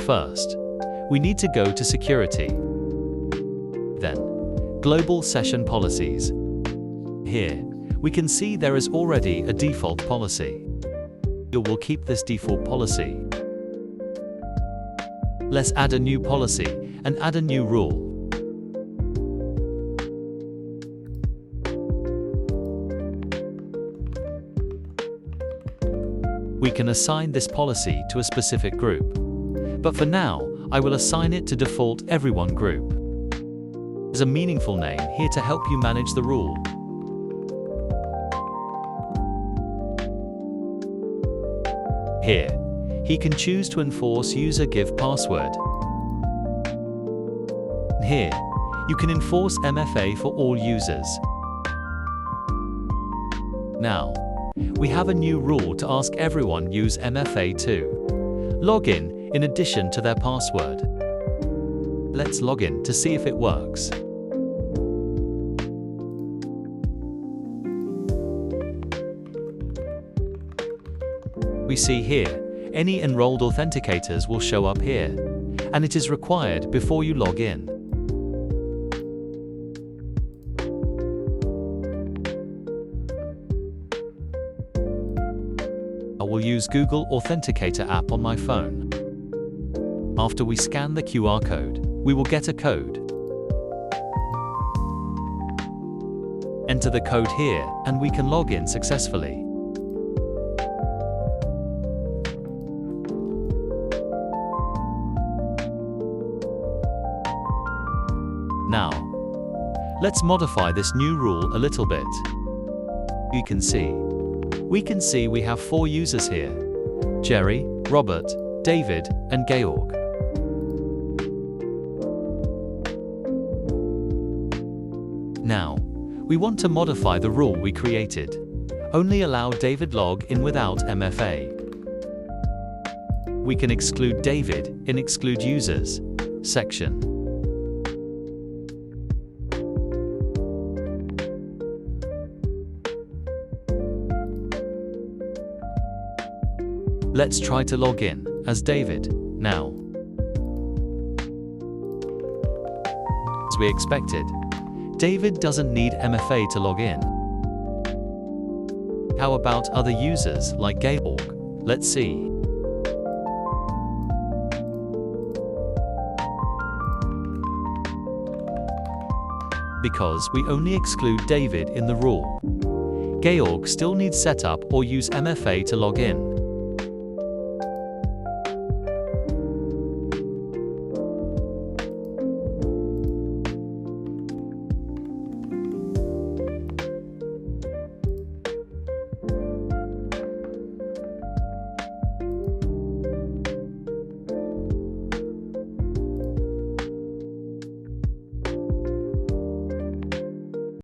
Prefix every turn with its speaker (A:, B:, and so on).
A: First, we need to go to Security. Then, Global Session Policies. Here, we can see there is already a default policy. We will keep this default policy. Let's add a new policy and add a new rule. We can assign this policy to a specific group. But for now, I will assign it to default everyone group. There's a meaningful name here to help you manage the rule. Here, he can choose to enforce user give password. Here, you can enforce MFA for all users. Now, we have a new rule to ask everyone use MFA to log in addition to their password. Let's log in to see if it works. We see here, any enrolled authenticators will show up here, and it is required before you log in. I will use Google Authenticator app on my phone. After we scan the QR code, we will get a code. Enter the code here, and we can log in successfully. Now, let's modify this new rule a little bit. We can see we have 4 users here: Jerry, Robert, David, and Georg. Now, we want to modify the rule we created. Only allow David log in without MFA. We can exclude David in Exclude Users section. Let's try to log in as David now. As we expected, David doesn't need MFA to log in. How about other users like Georg? Let's see. Because we only exclude David in the rule, Georg still needs setup or use MFA to log in.